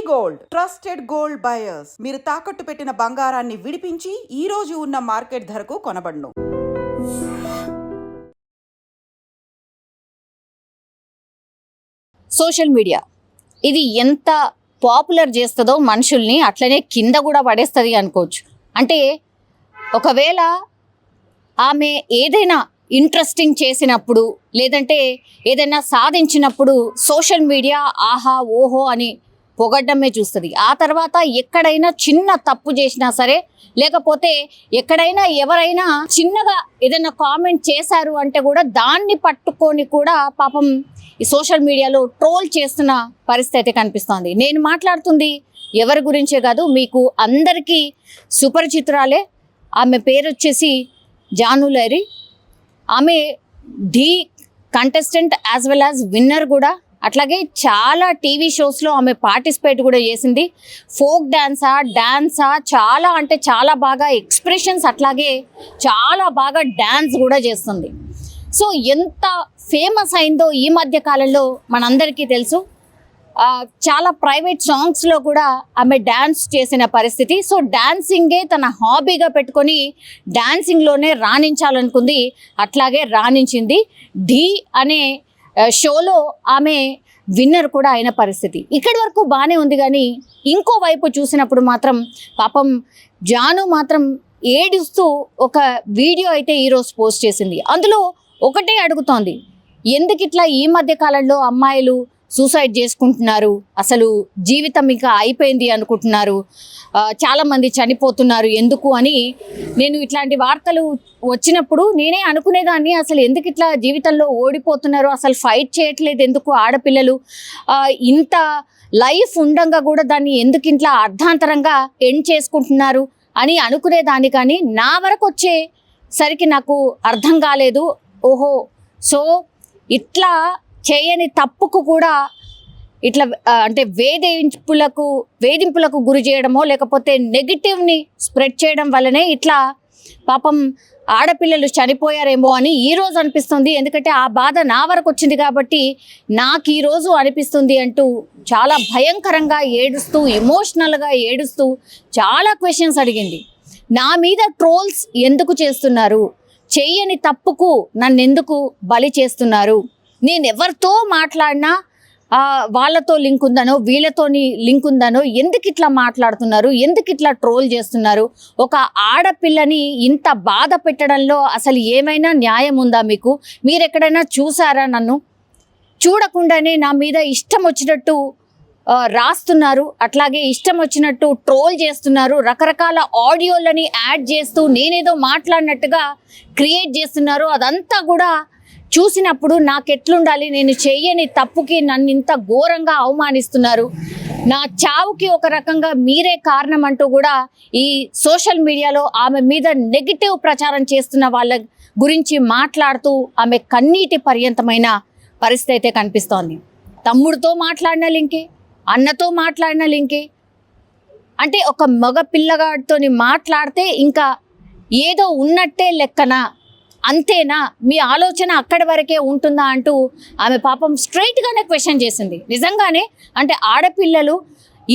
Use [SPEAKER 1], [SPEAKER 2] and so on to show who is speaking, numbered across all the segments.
[SPEAKER 1] Gold trusted gold buyers. మీరు తాకట్టు పెట్టిన బంగారాన్ని విడిపించి ఈ రోజు ఉన్న మార్కెట్ ధరకు కొనబడును.
[SPEAKER 2] సోషల్ మీడియా ఇది ఎంత పాపులర్ చేస్తుందో మనుషుల్ని అట్లనే కింద కూడా పడేస్తుంది అనుకోవచ్చు. అంటే ఒకవేళ ఆమె ఏదైనా ఇంట్రెస్టింగ్ చేసినప్పుడు లేదంటే ఏదైనా సాధించినప్పుడు సోషల్ మీడియా ఆహా ఓహో అని పొగడ్డమే చూస్తుంది. ఆ తర్వాత ఎక్కడైనా చిన్న తప్పు చేసినా సరే లేకపోతే ఎక్కడైనా ఎవరైనా చిన్నగా ఏదైనా కామెంట్ చేశారు అంటే కూడా దాన్ని పట్టుకొని కూడా పాపం ఈ సోషల్ మీడియాలో ట్రోల్ చేస్తున్న పరిస్థితి అయితే కనిపిస్తోంది. నేను మాట్లాడుతుంది ఎవరి గురించే కాదు, మీకు అందరికీ సుపరిచితురాలే. ఆమె పేరు వచ్చేసి జాను లహరి. ఆమె Dhee contestant as well as winner కూడా. అట్లాగే చాలా టీవీ షోస్లో ఆమె పార్టిసిపేట్ కూడా చేసింది. ఫోక్ డాన్సా చాలా అంటే చాలా బాగా ఎక్స్ప్రెషన్స్, అట్లాగే చాలా బాగా డ్యాన్స్ కూడా చేస్తుంది. సో ఎంత ఫేమస్ అయిందో ఈ మధ్య కాలంలో మనందరికీ తెలుసు. చాలా ప్రైవేట్ సాంగ్స్లో కూడా ఆమె డ్యాన్స్ చేసిన పరిస్థితి. సో డాన్సింగే తన హాబీగా పెట్టుకొని డాన్సింగ్లోనే రాణించాలనుకుంది, అట్లాగే రాణించింది. ఢీ అనే షోలో ఆమె విన్నర్ కూడా అయిన పరిస్థితి. ఇక్కడి వరకు బాగానే ఉంది, కానీ ఇంకో వైపు చూసినప్పుడు మాత్రం పాపం జాను మాత్రం ఏడుస్తూ ఒక వీడియో అయితే ఈరోజు పోస్ట్ చేసింది. అందులో ఒకటే అడుగుతోంది, ఎందుకు ఇట్లా ఈ మధ్య కాలంలో అమ్మాయిలు సూసైడ్ చేసుకుంటున్నారు, అసలు జీవితం ఇంకా అయిపోయింది అనుకుంటున్నారు, చాలామంది చనిపోతున్నారు ఎందుకు అని. నేను ఇట్లాంటి వార్తలు వచ్చినప్పుడు నేనే అనుకునేదాన్ని, అసలు ఎందుకు ఇట్లా జీవితంలో ఓడిపోతున్నారు, అసలు ఫైట్ చేయట్లేదు ఎందుకు ఆడపిల్లలు, ఇంత లైఫ్ ఉండగా కూడా దాన్ని ఎందుకు ఇంట్లో అర్ధాంతరంగా ఎండ్ చేసుకుంటున్నారు అని అనుకునేదాన్ని. కానీ నా వరకు వచ్చేసరికి నాకు అర్థం కాలేదు. ఓహో, సో ఇట్లా చేయని తప్పుకు కూడా ఇట్లా అంటే వేధింపులకు గురి చేయడమో లేకపోతే నెగిటివ్ని స్ప్రెడ్ చేయడం వల్లనే ఇట్లా పాపం ఆడపిల్లలు చనిపోయారేమో అని ఈరోజు అనిపిస్తుంది. ఎందుకంటే ఆ బాధ నా వరకు వచ్చింది కాబట్టి నాకు ఈరోజు అనిపిస్తుంది అంటూ చాలా భయంకరంగా ఏడుస్తూ ఎమోషనల్గా ఏడుస్తూ చాలా క్వశ్చన్స్ అడిగింది. నా మీద ట్రోల్స్ ఎందుకు చేస్తున్నారు, చెయ్యని తప్పుకు నన్ను ఎందుకు బలి చేస్తున్నారు, నేను ఎవరితో మాట్లాడినా వాళ్ళతో లింక్ ఉందనో వీళ్ళతోని లింక్ ఉందనో ఎందుకు ఇట్లా మాట్లాడుతున్నారు, ఎందుకు ఇట్లా ట్రోల్ చేస్తున్నారు, ఒక ఆడపిల్లని ఇంత బాధ పెట్టడంలో అసలు ఏమైనా న్యాయం ఉందా మీకు, మీరు ఎక్కడైనా చూసారా, నన్ను చూడకుండానే నా మీద ఇష్టం వచ్చినట్టు రాస్తున్నారు, అట్లాగే ఇష్టం వచ్చినట్టు ట్రోల్ చేస్తున్నారు, రకరకాల ఆడియోలని యాడ్ చేస్తూ నేనేదో మాట్లాడినట్టుగా క్రియేట్ చేస్తున్నారు. అదంతా కూడా చూసినప్పుడు నాకెట్లుండాలి, నేను చెయ్యని తప్పుకి నన్ను ఇంత ఘోరంగా అవమానిస్తున్నారు, నా చావుకి ఒక రకంగా మీరే కారణం అంటూ కూడా ఈ సోషల్ మీడియాలో ఆమె మీద నెగిటివ్ ప్రచారం చేస్తున్న వాళ్ళ గురించి మాట్లాడుతూ ఆమె కన్నీటి పర్యంతమైన పరిస్థితి అయితే కనిపిస్తోంది. తమ్ముడితో మాట్లాడిన లింకే, అన్నతో మాట్లాడిన లింకే, అంటే ఒక మగ పిల్లగాడితో మాట్లాడితే ఇంకా ఏదో ఉన్నట్టే లెక్కన, అంతేనా, మీ ఆలోచన అక్కడి వరకే ఉంటుందా అంటూ ఆమె పాపం స్ట్రైట్గానే క్వశ్చన్ చేసింది. నిజంగానే అంటే ఆడపిల్లలు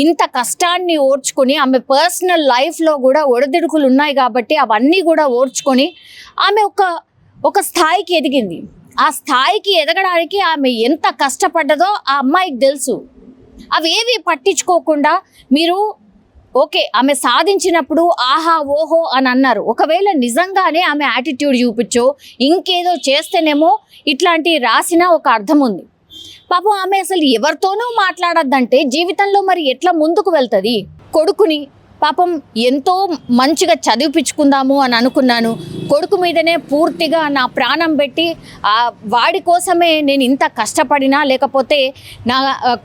[SPEAKER 2] ఇంత కష్టాన్ని ఓర్చుకొని, ఆమె పర్సనల్ లైఫ్లో కూడా ఒడిదుడుకులు ఉన్నాయి కాబట్టి అవన్నీ కూడా ఓర్చుకొని ఆమె ఒక స్థాయికి ఎదిగింది. ఆ స్థాయికి ఎదగడానికి ఆమె ఎంత కష్టపడ్డదో ఆ అమ్మాయికి తెలుసు. అవేవి పట్టించుకోకుండా మీరు ఓకే ఆమె సాధించినప్పుడు ఆహా ఓహో అని అన్నారు. ఒకవేళ నిజంగానే ఆమె యాటిట్యూడ్ చూపించో ఇంకేదో చేస్తేనేమో ఇట్లాంటి రాసిన ఒక అర్థం ఉంది. పాపం ఆమె అసలు ఎవరితోనూ మాట్లాడద్దంటే జీవితంలో మరి ఎట్లా ముందుకు వెళ్తుంది. కొడుకుని పాపం ఎంతో మంచిగా చదివిపించుకుందాము అని అనుకున్నాను, కొడుకు మీదనే పూర్తిగా నా ప్రాణం పెట్టి వాడి కోసమే నేను ఇంత కష్టపడినా, లేకపోతే నా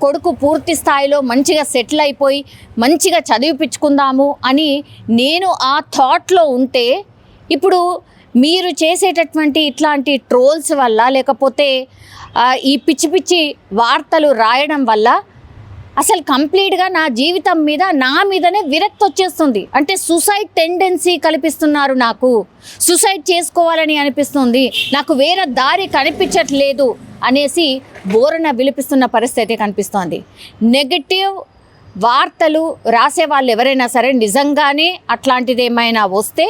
[SPEAKER 2] కొడుకు పూర్తి స్థాయిలో మంచిగా సెటిల్ అయిపోయి మంచిగా చదివిపించుకుందాము అని నేను ఆ థాట్లో ఉంటే, ఇప్పుడు మీరు చేసేటటువంటి ఇట్లాంటి ట్రోల్స్ వల్ల లేకపోతే ఈ పిచ్చి పిచ్చి వార్తలు రాయడం వల్ల అసలు కంప్లీట్గా నా జీవితం మీద నా మీదనే విరక్తి వచ్చేస్తుంది. అంటే సూసైడ్ టెండెన్సీ కల్పిస్తున్నారు, నాకు సూసైడ్ చేసుకోవాలని అనిపిస్తుంది, నాకు వేరే దారి కనిపించట్లేదు అనేసి బోరన విలిపిస్తున్న పరిస్థితి కనిపిస్తోంది. నెగటివ్ వార్తలు రాసే వాళ్ళు ఎవరైనా సరే నిజంగానే అట్లాంటిది ఏమైనా వస్తే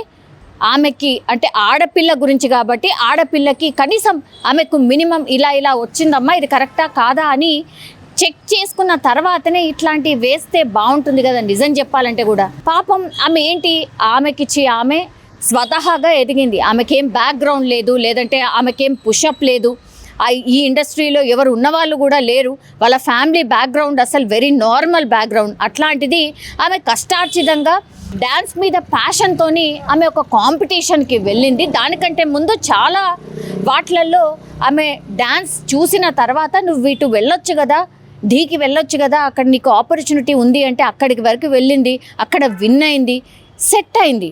[SPEAKER 2] ఆమెకి అంటే ఆడపిల్ల గురించి కాబట్టి ఆడపిల్లకి కనీసం ఆమెకు మినిమం ఇలా వచ్చిందమ్మా ఇది కరెక్టా కాదా అని చెక్ చేసుకున్న తర్వాతనే ఇట్లాంటివి వేస్తే బాగుంటుంది కదా నిజం చెప్పాలంటే కూడా. పాపం ఆమె ఏంటి ఆమెకిచ్చి ఆమె స్వతహాగా ఎదిగింది, ఆమెకేం బ్యాక్గ్రౌండ్ లేదు, లేదంటే ఆమెకేం పుషప్ లేదు, ఈ ఇండస్ట్రీలో ఎవరు ఉన్నవాళ్ళు కూడా లేరు, వాళ్ళ ఫ్యామిలీ బ్యాక్గ్రౌండ్ అసలు వెరీ నార్మల్ బ్యాక్గ్రౌండ్. అట్లాంటిది ఆమె కష్టార్జితంగా డ్యాన్స్ మీద ప్యాషన్తోని ఆమె ఒక కాంపిటీషన్కి వెళ్ళింది. దానికంటే ముందు చాలా వాటిలలో ఆమె డ్యాన్స్ చూసిన తర్వాత నువ్వు ఇటు వెళ్ళొచ్చు కదా, ఢీకి వెళ్ళొచ్చు కదా, అక్కడ నీకు ఆపర్చునిటీ ఉంది అంటే అక్కడికి వరకు వెళ్ళింది, అక్కడ విన్ అయింది, సెట్ అయింది.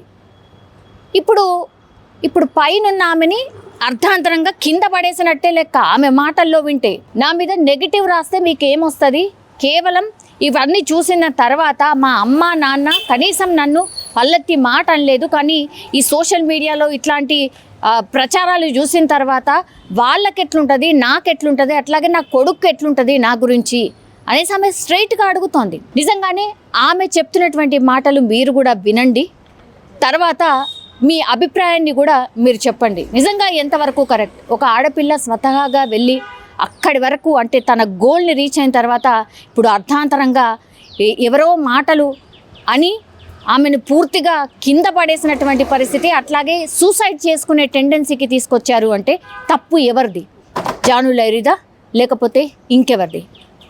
[SPEAKER 2] ఇప్పుడు పైనున్న ఆమెని అర్ధాంతరంగా కింద పడేసినట్టే లెక్క. ఆమె మాటల్లో వింటే నా మీద నెగిటివ్ రాస్తే మీకు ఏమొస్తుంది? కేవలం ఇవన్నీ చూసిన తర్వాత మా అమ్మ నాన్న కనీసం నన్ను పల్లెత్తి మాట అనలేదు, కానీ ఈ సోషల్ మీడియాలో ఇట్లాంటి ప్రచారాలు చూసిన తర్వాత వాళ్ళకి ఎట్లుంటుంది, నాకెట్లుంటుంది, అట్లాగే నా కొడుకు ఎట్లుంటుంది నా గురించి అనేసి ఆమె స్ట్రైట్గా అడుగుతోంది. నిజంగానే ఆమె చెప్తున్నటువంటి మాటలు మీరు కూడా వినండి, తర్వాత మీ అభిప్రాయాన్ని కూడా మీరు చెప్పండి. నిజంగా ఎంతవరకు కరెక్ట్? ఒక ఆడపిల్ల స్వతహాగా వెళ్ళి అక్కడి వరకు అంటే తన గోల్ని రీచ్ అయిన తర్వాత ఇప్పుడు అర్థాంతరంగా ఎవరో మాటలు అని ఆమెను పూర్తిగా కింద పడేసినటువంటి పరిస్థితి, అట్లాగే సూసైడ్ చేసుకునే టెండెన్సీకి తీసుకొచ్చారు అంటే తప్పు ఎవరిది? జాను లైరీదా లేకపోతే ఇంకెవరిది?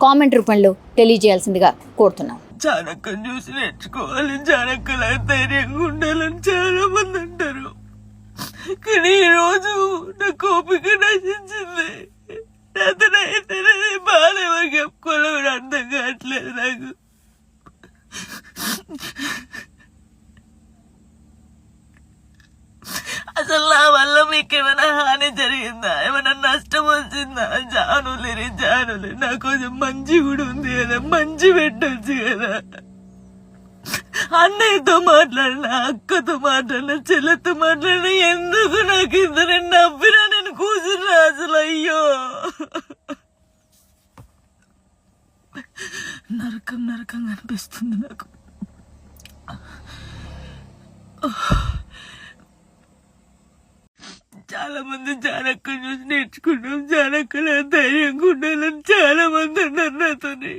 [SPEAKER 2] కామెంట్ రూపంలో తెలియజేయాల్సిందిగా కోరుతున్నాం.
[SPEAKER 3] చాణక్యం చూసి నేర్చుకోవాలి, చాణక్యలా ధైర్యంగా ఉండాలని చాలా మంది అంటారు, కానీ ఈరోజు నాకు ఓపిక నశించింది. అతనైతే బాధ ఎవరికి చెప్పుకోవాలో కూడా అర్థం కావట్లేదు నాకు. అసలు నా వల్ల మీకు ఏమైనా హాని జరిగిందా, ఏమైనా నష్టం వచ్చిందా? జానులేరి నాకు కొంచెం మంచి కూడా ఉంది కదా, మంచి పెట్టచ్చు కదా. అన్నయ్యతో మాట్లాడినా, అక్కతో మాట్లాడినా, చెల్లెతో మాట్లాడినా, ఎందుకు నాకు ఇద్దరు నవ్వినా నేను కూర్చున్నా అసలు. అయ్యో నరకం అనిపిస్తుంది నాకు. చాలా మంది చాణక్యం చూసి నేర్చుకున్నాం, చాణక్యలా ధైర్యంగా ఉండాలని చాలా మంది అన్నారు నాతోని.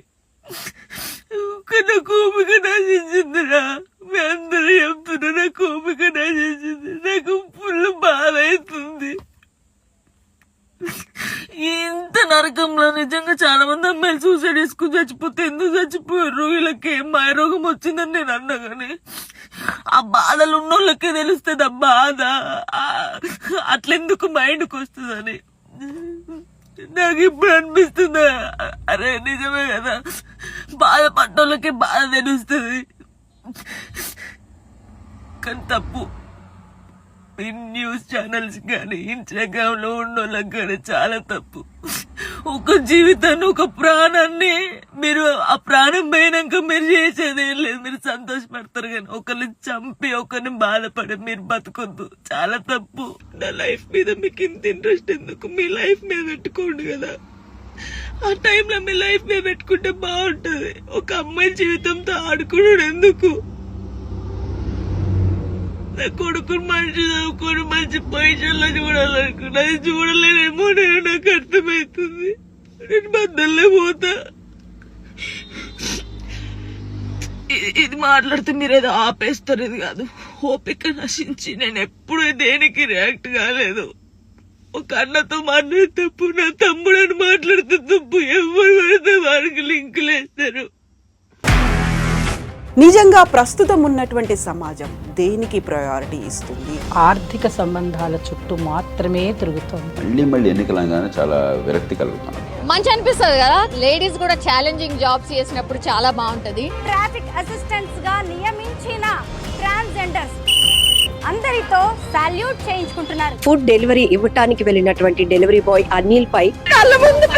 [SPEAKER 3] నాకు ఓపిక నశించిందిరా, మీ అందరూ చెప్తున్నా నాకు ఓపిక నశించింది. నాకు ఫుల్ బాధ అవుతుంది. ఇంత నరకంలో నిజంగా చాలా మంది అమ్మాయిలు సూసైడ్ చేసుకుని చచ్చిపోతే ఎందుకు చచ్చిపోయారు, వీళ్ళకి ఏం మాయరోగం వచ్చిందని నేను అన్నా, కానీ ఆ బాధలు ఉన్నోళ్ళకే తెలుస్తుంది ఆ బాధ. అట్లెందుకు మైండ్కి వస్తుందని నాకు ఇప్పుడు అనిపిస్తుంది. అరే నిజమే కదా, బాధపడ్డోళ్ళకే బాధ తెలుస్తుంది, కానీ తప్పు. ఈ న్యూస్ ఛానల్స్ కానీ ఇన్స్టాగ్రామ్ లో ఉన్నోళ్ళకి కానీ చాలా తప్పు. ఒక జీవితాన్ని, ఒక ప్రాణాన్ని మీరు ఆ ప్రాణం పోయినాక మీరు చేసేదేం లేదు, మీరు సంతోషపడతారు, కానీ ఒకరిని చంపి ఒకరిని బాధపడి మీరు బతకొద్దు, చాలా తప్పు. నా లైఫ్ మీద మీకు ఇంత ఇంట్రెస్ట్ ఎందుకు? మీ లైఫ్ మీద పెట్టుకోండి కదా, ఆ టైంలో మీ లైఫ్ మీద పెట్టుకుంటే బాగుంటది. ఒక అమ్మాయి జీవితంతో ఆడుకున్నాడు ఎందుకు? నా కొడుకుని మంచి చదువుకొని మంచి పొజిషన్లో చూడాలనుకున్నా, అది చూడలేనేమో నేను, నాకు అర్థమవుతుంది. నేను బద్దల్లే పోతా. ఇది మాట్లాడితే మీరు ఏదో ఆపేస్తారు, ఇది కాదు. ఓపిక నశించి నేను ఎప్పుడు దేనికి రియాక్ట్ కాలేదు. ఒక అన్నతో మాట్లాడే తప్పు, నా తమ్ముడని మాట్లాడితే తప్పు, ఎవరు పడితే వారికి లింకులు వేస్తారు.
[SPEAKER 1] నిజంగా ప్రస్తుతం ఉన్నటువంటి సమాజం దేనికి ప్రయారిటీ ఇస్తుంది?
[SPEAKER 4] ఆర్థిక సంబంధాల చుట్టూ మాత్రమే తిరుగుతుంది.
[SPEAKER 5] మళ్ళీ ఎన్నికలంగానే చాలా విరక్తి కలుగుతాం.
[SPEAKER 2] మంచి అనిపిస్తుంది కదా, లేడీస్ కూడా ఛాలెంజింగ్ జాబ్స్ చేసినప్పుడు చాలా బాగుంటది.
[SPEAKER 6] ట్రాఫిక్ అసిస్టెంట్స్ గా నియమించిన ట్రాన్స్జెండర్స్ అందరితో సాల్యూట్ చేయించుకుంటున్నారు.
[SPEAKER 7] ఫుడ్ డెలివరీ ఇవ్వటానికి వెళ్ళినటువంటి డెలివరీ బాయ్ అనిల్ పై కళ్ళ ముందు